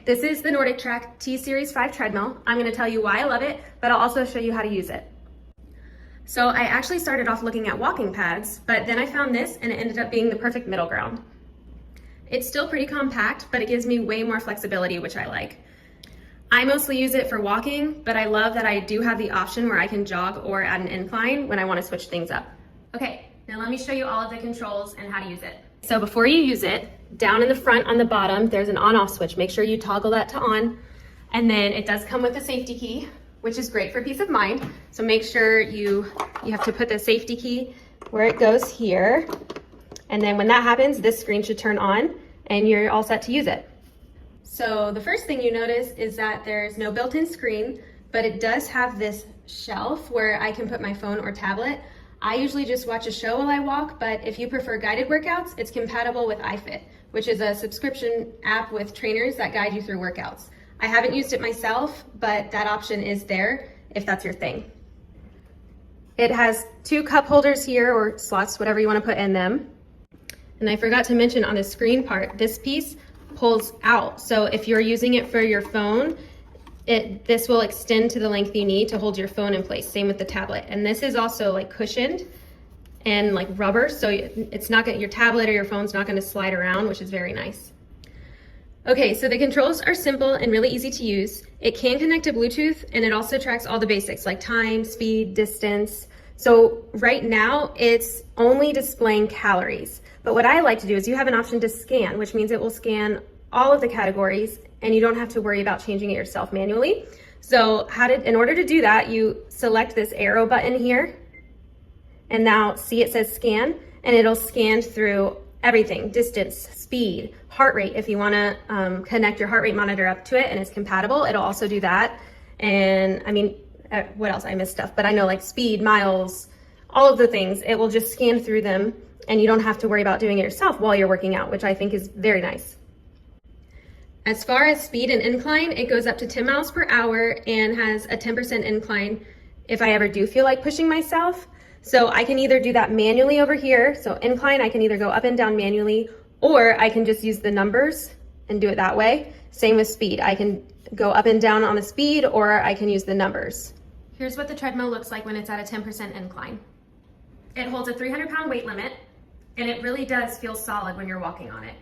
This is the NordicTrack T Series 5 treadmill. I'm going to tell you why I love it, but I'll also show you how to use it. So I actually started off looking at walking pads, but then I found this and it ended up being the perfect middle ground. It's still pretty compact, but it gives me way more flexibility, which I like. I mostly use it for walking, but I love that I do have the option where I can jog or add an incline when I want to switch things up. Okay, now let me show you all of the controls and how to use it. So before you use it, down in the front on the bottom, there's an on-off switch. Make sure you toggle that to on. And then it does come with a safety key, which is great for peace of mind. So make sure you have to put the safety key where it goes here. And then when that happens, this screen should turn on and you're all set to use it. So the first thing you notice is that there's no built-in screen, but it does have this shelf where I can put my phone or tablet. I usually just watch a show while I walk, but if you prefer guided workouts, it's compatible with iFit, which is a subscription app with trainers that guide you through workouts. I haven't used it myself, but that option is there if that's your thing. It has 2 cup holders here, or slots, whatever you want to put in them. And I forgot to mention on the screen part, this piece pulls out. So if you're using it for your phone, this will extend to the length you need to hold your phone in place. Same with the tablet. And this is also like cushioned and like rubber, so it's not your tablet or your phone's not gonna slide around, which is very nice. Okay, so the controls are simple and really easy to use. It can connect to Bluetooth, and it also tracks all the basics like time, speed, distance. So right now it's only displaying calories. But what I like to do is you have an option to scan, which means it will scan all of the categories and you don't have to worry about changing it yourself manually. So in order to do that, you select this arrow button here, and now see it says scan, and it'll scan through everything: distance, speed, heart rate. If you wanna connect your heart rate monitor up to it and it's compatible, it'll also do that. And I mean, what else? I missed stuff, but I know like speed, miles, all of the things, it will just scan through them and you don't have to worry about doing it yourself while you're working out, which I think is very nice. As far as speed and incline, it goes up to 10 miles per hour and has a 10% incline if I ever do feel like pushing myself. So I can either do that manually over here. So incline, I can either go up and down manually, or I can just use the numbers and do it that way. Same with speed. I can go up and down on the speed, or I can use the numbers. Here's what the treadmill looks like when it's at a 10% incline. It holds a 300-pound weight limit, and it really does feel solid when you're walking on it.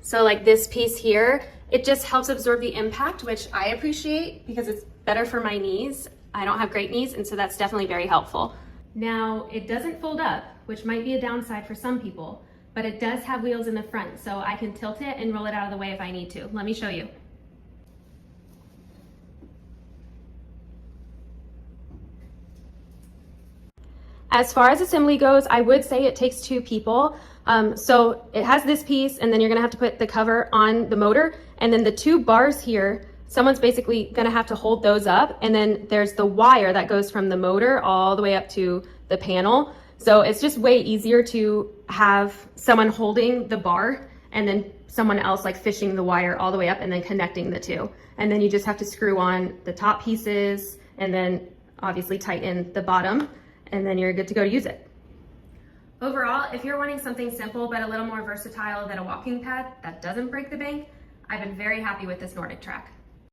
So like this piece here, it just helps absorb the impact, which I appreciate because it's better for my knees. I don't have great knees, and so that's definitely very helpful. Now, it doesn't fold up, which might be a downside for some people, but it does have wheels in the front, so I can tilt it and roll it out of the way if I need to. Let me show you. As far as assembly goes, I would say it takes 2 people. So it has this piece, and then you're gonna have to put the cover on the motor, and then the 2 bars here, someone's basically gonna have to hold those up, and then there's the wire that goes from the motor all the way up to the panel. So it's just way easier to have someone holding the bar and then someone else like fishing the wire all the way up and then connecting the 2. And then you just have to screw on the top pieces and then obviously tighten the bottom, and then you're good to go to use it. Overall, if you're wanting something simple but a little more versatile than a walking pad that doesn't break the bank, I've been very happy with this NordicTrack.